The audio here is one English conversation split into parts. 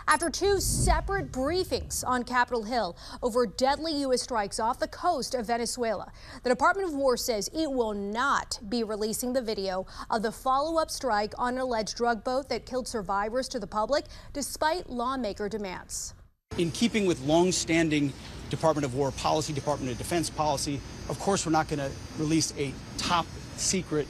after two separate briefings on Capitol Hill over deadly U.S. strikes off the coast of Venezuela. The Department of War says it will not be releasing the video of the follow-up strike on an alleged drug boat that killed survivors to the public, despite lawmaker demands. In keeping with long-standing Department of War policy, Department of Defense policy, of course we're not going to release a top-secret,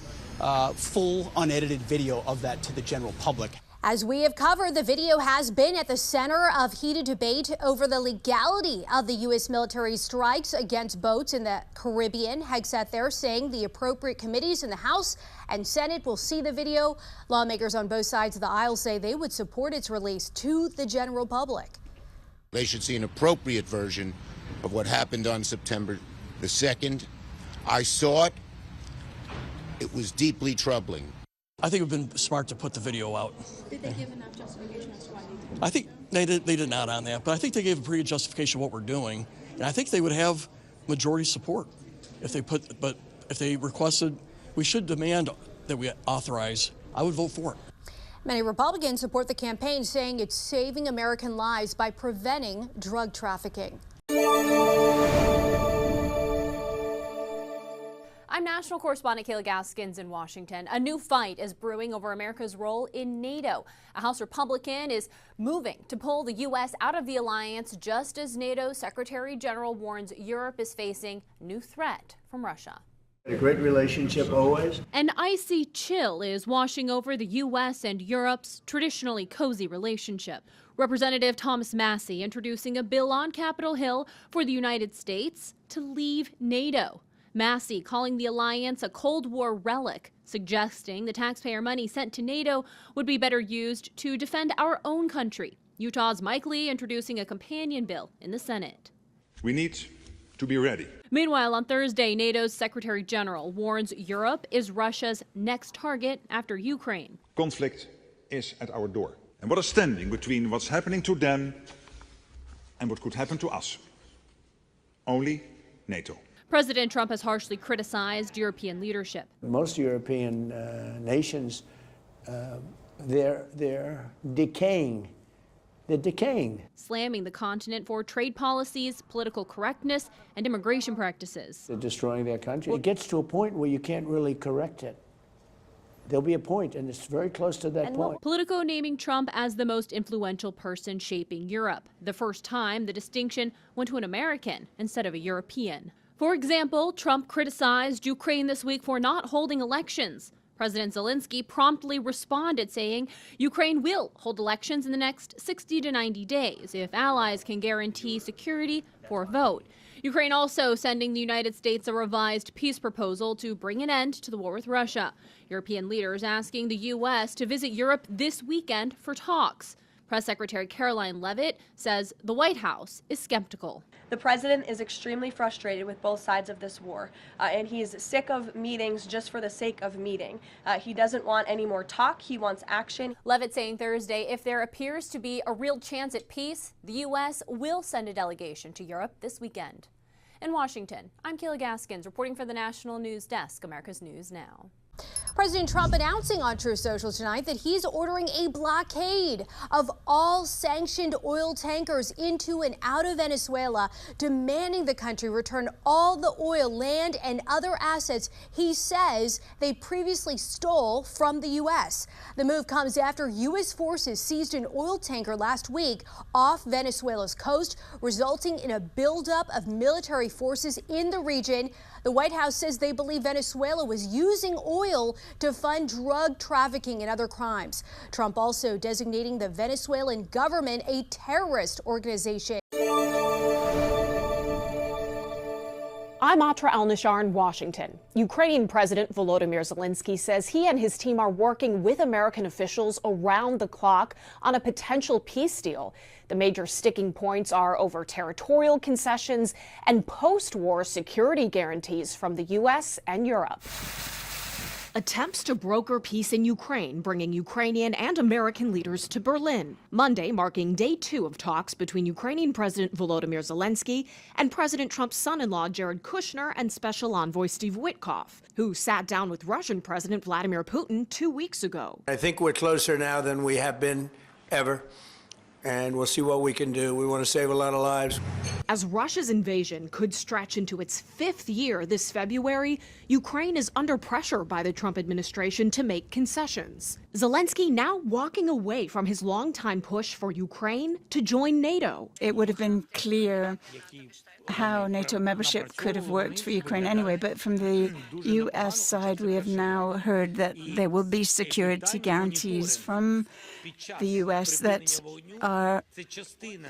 full, unedited video of that to the general public. As we have covered, the video has been at the center of heated debate over the legality of the U.S. military strikes against boats in the Caribbean. Hegseth there saying the appropriate committees in the House and Senate will see the video. Lawmakers on both sides of the aisle say they would support its release to the general public. They should see an appropriate version of what happened on September the 2nd. I saw it. It was deeply troubling. I think it would have been smart to put the video out. Did they give enough justification as to why they did? I think they did not on that, but I think they gave a pretty good justification of what we're doing, and I think they would have majority support if they requested, we should demand that we authorize. I would vote for it. Many Republicans support the campaign, saying it's saving American lives by preventing drug trafficking. I'm national correspondent Kayla Gaskins in Washington. A new fight is brewing over America's role in NATO. A House Republican is moving to pull the U.S. out of the alliance just as NATO Secretary General warns Europe is facing new threat from Russia. A great relationship always. An icy chill is washing over the U.S. and Europe's traditionally cozy relationship. Representative Thomas Massie introducing a bill on Capitol Hill for the United States to leave NATO. Massie calling the alliance a Cold War relic, suggesting the taxpayer money sent to NATO would be better used to defend our own country. Utah's Mike Lee introducing a companion bill in the Senate. We need to be ready. Meanwhile, on Thursday, NATO's Secretary General warns Europe is Russia's next target after Ukraine. Conflict is at our door. And what is standing between what's happening to them and what could happen to us? Only NATO. President Trump has harshly criticized European leadership. Most European nations, they're decaying. They're decaying. Slamming the continent for trade policies, political correctness, and immigration practices. They're destroying their country. It gets to a point where you can't really correct it. There'll be a point, and it's very close to that point. Politico naming Trump as the most influential person shaping Europe. The first time the distinction went to an American instead of a European. For example, Trump criticized Ukraine this week for not holding elections. President Zelensky promptly responded, saying Ukraine will hold elections in the next 60 to 90 days if allies can guarantee security for a vote. Ukraine also sending the United States a revised peace proposal to bring an end to the war with Russia. European leaders asking the U.S. to visit Europe this weekend for talks. Press Secretary Caroline Leavitt says the White House is skeptical. The president is extremely frustrated with both sides of this war, and he's sick of meetings just for the sake of meeting. He doesn't want any more talk. He wants action. Leavitt saying Thursday, if there appears to be a real chance at peace, the U.S. will send a delegation to Europe this weekend. In Washington, I'm Kayla Gaskins reporting for the National News Desk, America's News Now. President Trump announcing on Truth Social tonight that he's ordering a blockade of all sanctioned oil tankers into and out of Venezuela, demanding the country return all the oil, land, and other assets he says they previously stole from the U.S. The move comes after U.S. forces seized an oil tanker last week off Venezuela's coast, resulting in a buildup of military forces in the region. The White House says they believe Venezuela was using oil to fund drug trafficking and other crimes. Trump also designating the Venezuelan government a terrorist organization. I'm Atra Al-Nashar in Washington. Ukrainian President Volodymyr Zelensky says he and his team are working with American officials around the clock on a potential peace deal. The major sticking points are over territorial concessions and post-war security guarantees from the U.S. and Europe. Attempts to broker peace in Ukraine, bringing Ukrainian and American leaders to Berlin. Monday marking day 2 of talks between Ukrainian President Volodymyr Zelensky and President Trump's son-in-law Jared Kushner and Special Envoy Steve Witkoff, who sat down with Russian President Vladimir Putin 2 weeks ago. I think we're closer now than we have been ever. and we'll see what we can do. We want to save a lot of lives. As Russia's invasion could stretch into its 5th year this February, Ukraine is under pressure by the Trump administration to make concessions. Zelensky now walking away from his longtime push for Ukraine to join NATO. It would have been clear how NATO membership could have worked for Ukraine anyway, but from the U.S. side, we have now heard that there will be security guarantees from the U.S. that are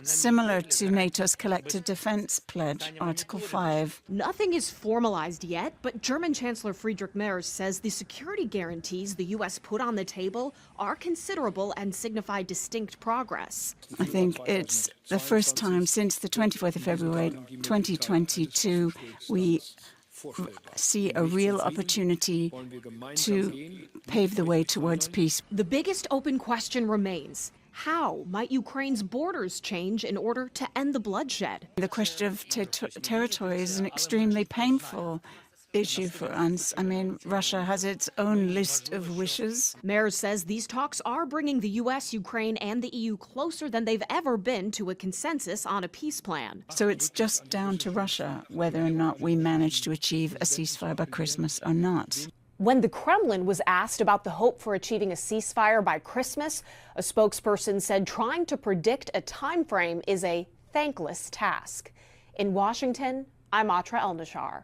similar to NATO's collective defense pledge, Article 5. Nothing is formalized yet, but German Chancellor Friedrich Merz says the security guarantees the U.S. put on the table are considerable and signify distinct progress. I think it's the first time since the 24th of February 2022 we see a real opportunity to pave the way towards peace. The biggest open question remains: how might Ukraine's borders change in order to end the bloodshed? The question of territory is an extremely painful issue for us. I mean, Russia has its own list of wishes. Merz says these talks are bringing the U.S., Ukraine, and the EU closer than they've ever been to a consensus on a peace plan. So it's just down to Russia whether or not we manage to achieve a ceasefire by Christmas or not. When the Kremlin was asked about the hope for achieving a ceasefire by Christmas, a spokesperson said trying to predict a time frame is a thankless task. In Washington, I'm Atra El-Nashar.